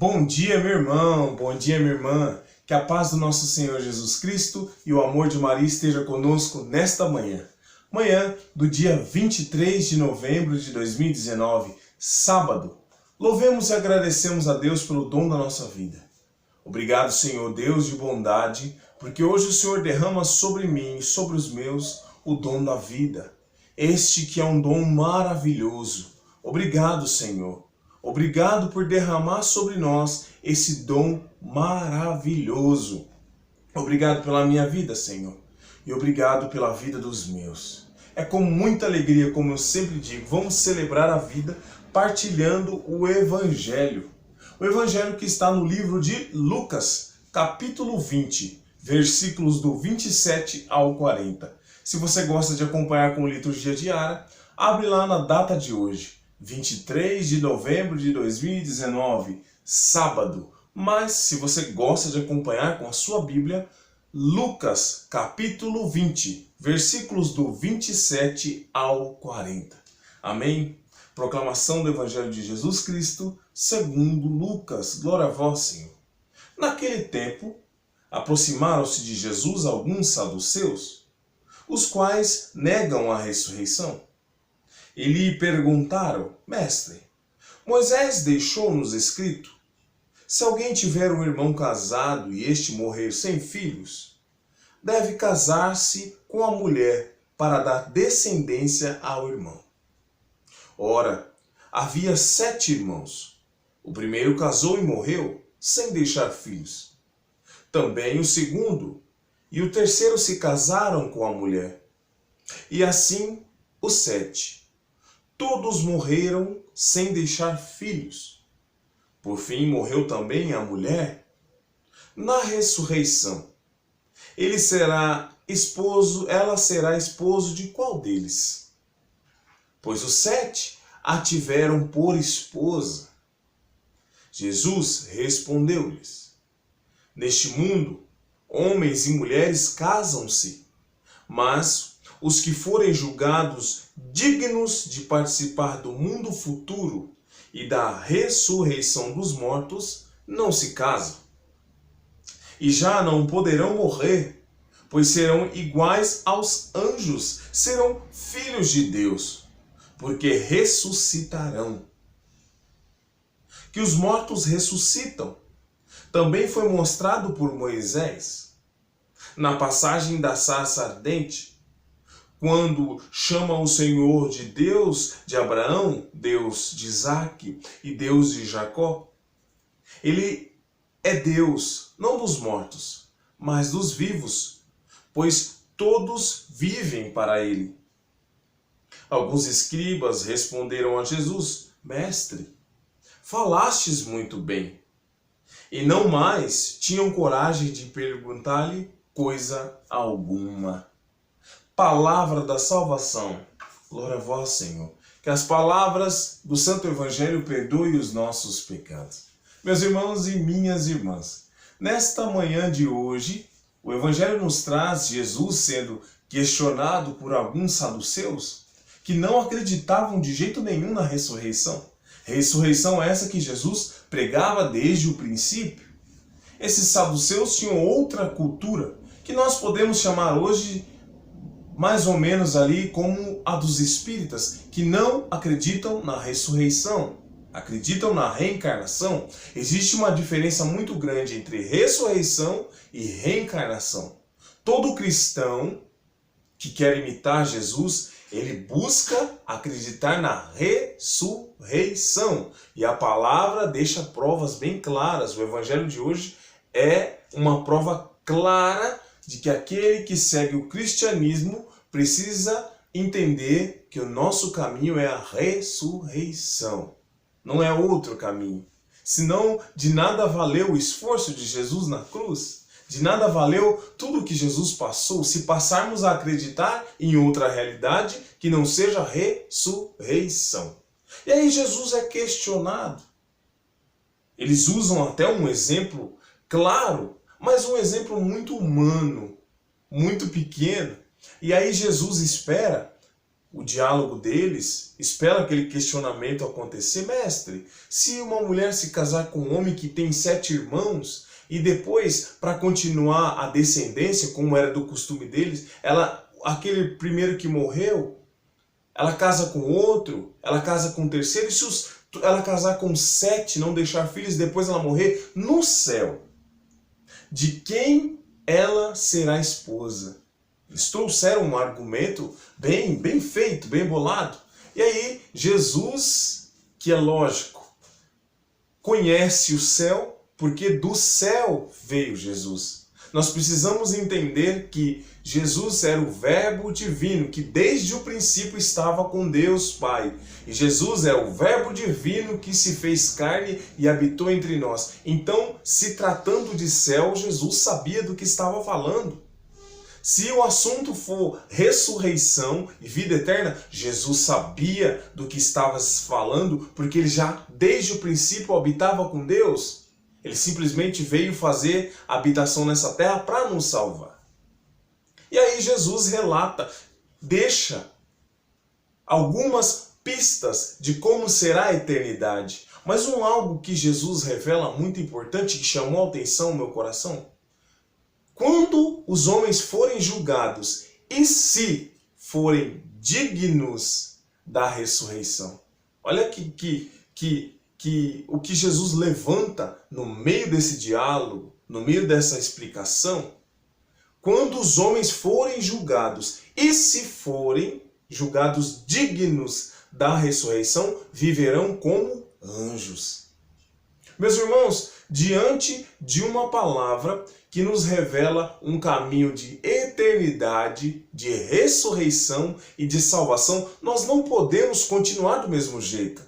Bom dia, meu irmão, bom dia, minha irmã. Que a paz do nosso Senhor Jesus Cristo e o amor de Maria esteja conosco nesta manhã. Manhã do dia 23 de novembro de 2019, sábado. Louvemos e agradecemos a Deus pelo dom da nossa vida. Obrigado, Senhor Deus de bondade, porque hoje o Senhor derrama sobre mim e sobre os meus o dom da vida. Este que é um dom maravilhoso. Obrigado, Senhor. Obrigado por derramar sobre nós esse dom maravilhoso. Obrigado pela minha vida, Senhor. E obrigado pela vida dos meus. É com muita alegria, como eu sempre digo, vamos celebrar a vida partilhando o Evangelho. O Evangelho que está no livro de Lucas, capítulo 20, versículos do 27 ao 40. Se você gosta de acompanhar com liturgia diária, abre lá na data de hoje. 23 de novembro de 2019, sábado. Mas se você gosta de acompanhar com a sua Bíblia, Lucas capítulo 20, versículos do 27 ao 40. Amém? Proclamação do Evangelho de Jesus Cristo, segundo Lucas. Glória a vós, Senhor. Naquele tempo, aproximaram-se de Jesus alguns saduceus, os quais negam a ressurreição. E lhe perguntaram: Mestre, Moisés deixou-nos escrito: se alguém tiver um irmão casado e este morrer sem filhos, deve casar-se com a mulher para dar descendência ao irmão. Ora, havia 7 irmãos. O primeiro casou e morreu, sem deixar filhos. Também o segundo e o terceiro se casaram com a mulher. E assim os 7. Todos morreram sem deixar filhos. Por fim, morreu também a mulher. Na ressurreição, ela será esposo de qual deles? Pois os 7 a tiveram por esposa. Jesus respondeu-lhes: neste mundo, homens e mulheres casam-se, mas os que forem julgados dignos de participar do mundo futuro e da ressurreição dos mortos, não se casam. E já não poderão morrer, pois serão iguais aos anjos, serão filhos de Deus, porque ressuscitarão. Que os mortos ressuscitam também foi mostrado por Moisés. Na passagem da sarça ardente, quando chama o Senhor de Deus de Abraão, Deus de Isaque e Deus de Jacó, ele é Deus, não dos mortos, mas dos vivos, pois todos vivem para ele. Alguns escribas responderam a Jesus: Mestre, falastes muito bem. E não mais tinham coragem de perguntar-lhe coisa alguma. Palavra da salvação. Glória a vós, Senhor. Que as palavras do Santo Evangelho perdoem os nossos pecados. Meus irmãos e minhas irmãs, nesta manhã de hoje, o Evangelho nos traz Jesus sendo questionado por alguns saduceus que não acreditavam de jeito nenhum na ressurreição. Ressurreição essa que Jesus pregava desde o princípio. Esses saduceus tinham outra cultura, que nós podemos chamar hoje mais ou menos ali como a dos espíritas, que não acreditam na ressurreição, acreditam na reencarnação. Existe uma diferença muito grande entre ressurreição e reencarnação. Todo cristão que quer imitar Jesus, ele busca acreditar na ressurreição. E a palavra deixa provas bem claras. O Evangelho de hoje é uma prova clara de que aquele que segue o cristianismo precisa entender que o nosso caminho é a ressurreição. Não é outro caminho. Senão, de nada valeu o esforço de Jesus na cruz. De nada valeu tudo que Jesus passou se passarmos a acreditar em outra realidade que não seja ressurreição. E aí Jesus é questionado. Eles usam até um exemplo claro, mas um exemplo muito humano, muito pequeno. E aí Jesus espera o diálogo deles, espera aquele questionamento acontecer. Mestre, se uma mulher se casar com um homem que tem 7 irmãos, e depois, para continuar a descendência, como era do costume deles, aquele primeiro que morreu, ela casa com outro, ela casa com o terceiro, e se ela casar com 7, não deixar filhos, depois ela morrer, no céu, de quem ela será esposa? Eles trouxeram um argumento bem feito, bem bolado. E aí, Jesus, que é lógico, conhece o céu, porque do céu veio Jesus. Nós precisamos entender que Jesus era o Verbo divino, que desde o princípio estava com Deus Pai. E Jesus é o Verbo divino que se fez carne e habitou entre nós. Então, se tratando de céu, Jesus sabia do que estava falando. Se o assunto for ressurreição e vida eterna, Jesus sabia do que estava falando, porque ele já desde o princípio habitava com Deus. Ele simplesmente veio fazer habitação nessa terra para nos salvar. E aí Jesus relata, deixa algumas pistas de como será a eternidade. Mas algo que Jesus revela muito importante, que chamou a atenção no meu coração. Quando os homens forem julgados e se forem dignos da ressurreição. Olha o que Jesus levanta no meio desse diálogo, no meio dessa explicação. Quando os homens forem julgados e se forem julgados dignos da ressurreição, viverão como anjos. Meus irmãos, diante de uma palavra que nos revela um caminho de eternidade, de ressurreição e de salvação, nós não podemos continuar do mesmo jeito.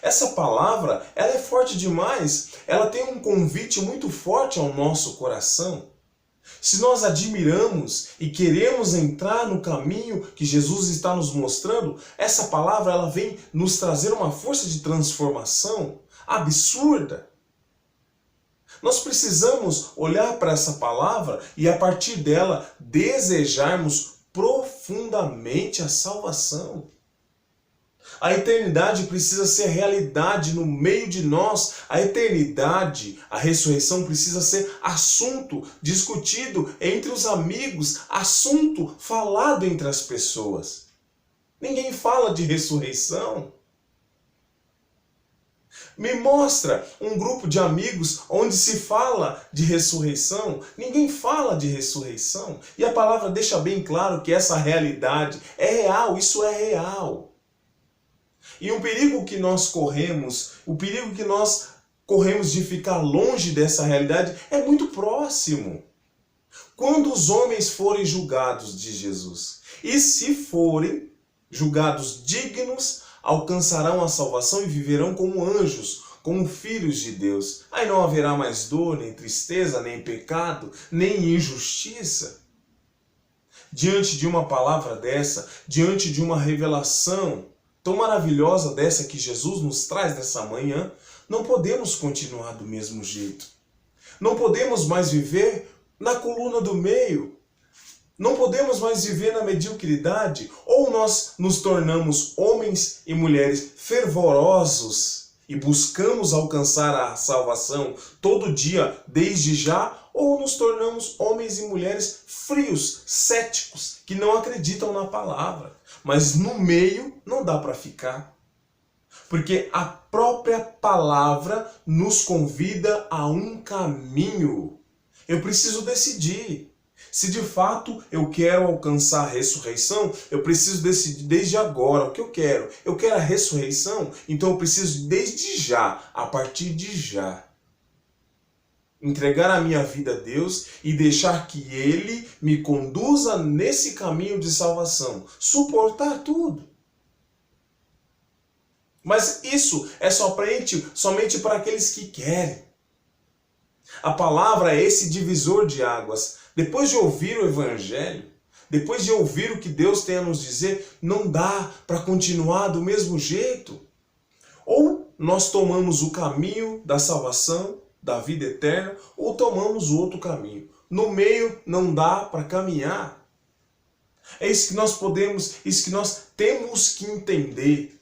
Essa palavra, ela é forte demais, ela tem um convite muito forte ao nosso coração. Se nós admiramos e queremos entrar no caminho que Jesus está nos mostrando, essa palavra ela vem nos trazer uma força de transformação absurda. Nós precisamos olhar para essa palavra e a partir dela desejarmos profundamente a salvação. A eternidade precisa ser realidade no meio de nós. A eternidade, a ressurreição precisa ser assunto discutido entre os amigos, assunto falado entre as pessoas. Ninguém fala de ressurreição. Me mostra um grupo de amigos onde se fala de ressurreição. Ninguém fala de ressurreição. E a palavra deixa bem claro que essa realidade é real, isso é real. E o perigo que nós corremos, de ficar longe dessa realidade é muito próximo. Quando os homens forem julgados de Jesus, e se forem julgados dignos, alcançarão a salvação e viverão como anjos, como filhos de Deus. Aí não haverá mais dor, nem tristeza, nem pecado, nem injustiça. Diante de uma palavra dessa, diante de uma revelação tão maravilhosa dessa que Jesus nos traz nessa manhã, não podemos continuar do mesmo jeito. Não podemos mais viver na coluna do meio. Não podemos mais viver na mediocridade. Ou nós nos tornamos homens e mulheres fervorosos e buscamos alcançar a salvação todo dia, desde já, ou nos tornamos homens e mulheres frios, céticos, que não acreditam na palavra. Mas no meio não dá para ficar. Porque a própria palavra nos convida a um caminho. Eu preciso decidir. Se de fato eu quero alcançar a ressurreição, eu preciso decidir desde agora o que eu quero. Eu quero a ressurreição, então eu preciso desde já, a partir de já, entregar a minha vida a Deus e deixar que Ele me conduza nesse caminho de salvação. Suportar tudo. Mas isso é somente para aqueles que querem. A palavra é esse divisor de águas. Depois de ouvir o Evangelho, depois de ouvir o que Deus tem a nos dizer, não dá para continuar do mesmo jeito. Ou nós tomamos o caminho da salvação, da vida eterna, ou tomamos o outro caminho. No meio não dá para caminhar. É isso que nós podemos, isso que nós temos que entender.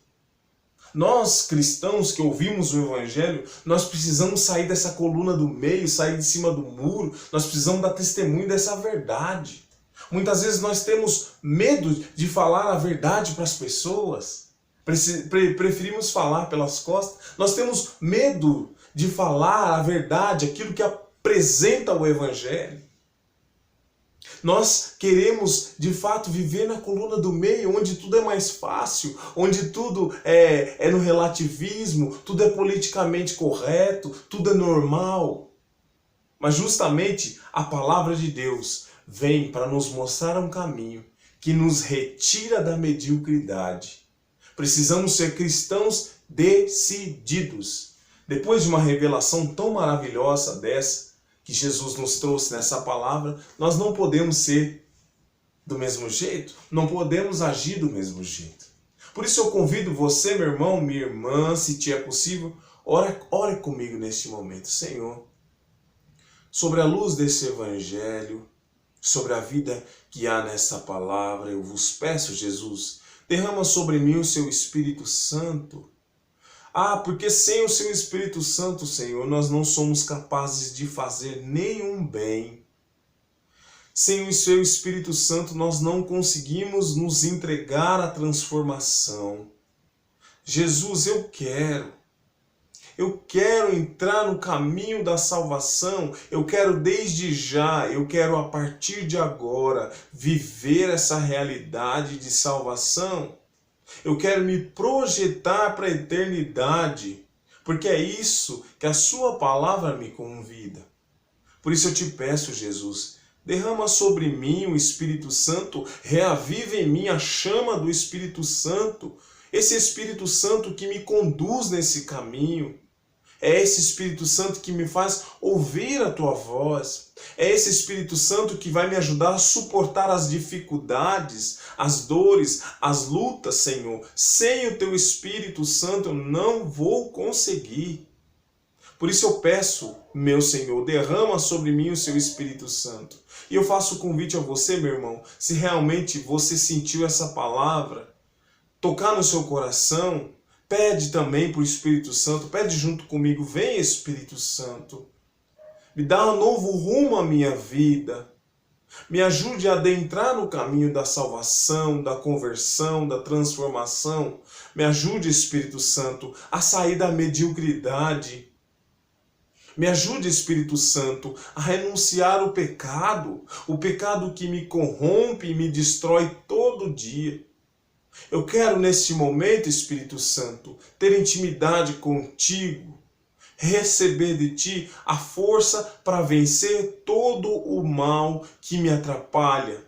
Nós, cristãos que ouvimos o Evangelho, nós precisamos sair dessa coluna do meio, sair de cima do muro, nós precisamos dar testemunho dessa verdade. Muitas vezes nós temos medo de falar a verdade para as pessoas, preferimos falar pelas costas, nós temos medo de falar a verdade, aquilo que apresenta o Evangelho. Nós queremos, de fato, viver na coluna do meio, onde tudo é mais fácil, onde tudo é no relativismo, tudo é politicamente correto, tudo é normal. Mas justamente a palavra de Deus vem para nos mostrar um caminho que nos retira da mediocridade. Precisamos ser cristãos decididos. Depois de uma revelação tão maravilhosa dessa, que Jesus nos trouxe nessa palavra, nós não podemos ser do mesmo jeito, não podemos agir do mesmo jeito. Por isso eu convido você, meu irmão, minha irmã, se te é possível, ore comigo neste momento. Senhor, sobre a luz desse Evangelho, sobre a vida que há nessa palavra, eu vos peço, Jesus, derrama sobre mim o seu Espírito Santo. Porque sem o seu Espírito Santo, Senhor, nós não somos capazes de fazer nenhum bem. Sem o seu Espírito Santo, nós não conseguimos nos entregar à transformação. Jesus, eu quero entrar no caminho da salvação, eu quero desde já, eu quero a partir de agora viver essa realidade de salvação. Eu quero me projetar para a eternidade, porque é isso que a sua palavra me convida. Por isso eu te peço, Jesus, derrama sobre mim o Espírito Santo, reaviva em mim a chama do Espírito Santo, esse Espírito Santo que me conduz nesse caminho. É esse Espírito Santo que me faz ouvir a tua voz. É esse Espírito Santo que vai me ajudar a suportar as dificuldades, as dores, as lutas, Senhor. Sem o teu Espírito Santo eu não vou conseguir. Por isso eu peço, meu Senhor, derrama sobre mim o seu Espírito Santo. E eu faço o convite a você, meu irmão, se realmente você sentiu essa palavra, tocar no seu coração, pede também para o Espírito Santo, pede junto comigo, vem Espírito Santo, me dá um novo rumo à minha vida, me ajude a adentrar no caminho da salvação, da conversão, da transformação, me ajude Espírito Santo a sair da mediocridade, me ajude Espírito Santo a renunciar o pecado que me corrompe e me destrói todo dia. Eu quero neste momento, Espírito Santo, ter intimidade contigo, receber de ti a força para vencer todo o mal que me atrapalha,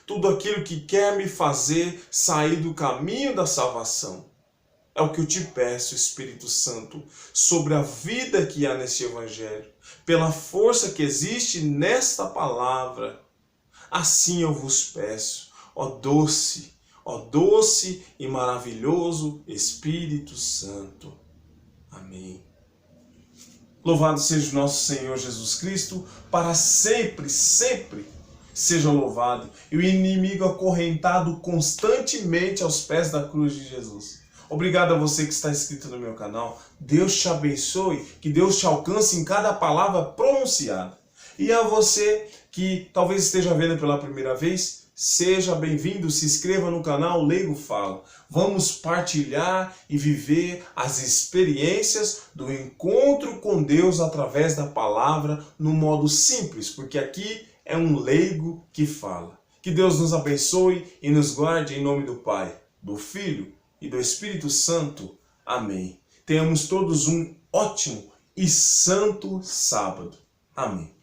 tudo aquilo que quer me fazer sair do caminho da salvação. É o que eu te peço, Espírito Santo, sobre a vida que há neste Evangelho, pela força que existe nesta palavra. Assim eu vos peço, ó doce e maravilhoso Espírito Santo. Amém. Louvado seja o nosso Senhor Jesus Cristo, para sempre, sempre seja louvado. E o inimigo acorrentado constantemente aos pés da cruz de Jesus. Obrigado a você que está inscrito no meu canal. Deus te abençoe, que Deus te alcance em cada palavra pronunciada. E a você que talvez esteja vendo pela primeira vez, seja bem-vindo, se inscreva no canal Leigo Fala. Vamos partilhar e viver as experiências do encontro com Deus através da palavra no modo simples, porque aqui é um leigo que fala. Que Deus nos abençoe e nos guarde em nome do Pai, do Filho e do Espírito Santo. Amém. Tenhamos todos um ótimo e santo sábado. Amém.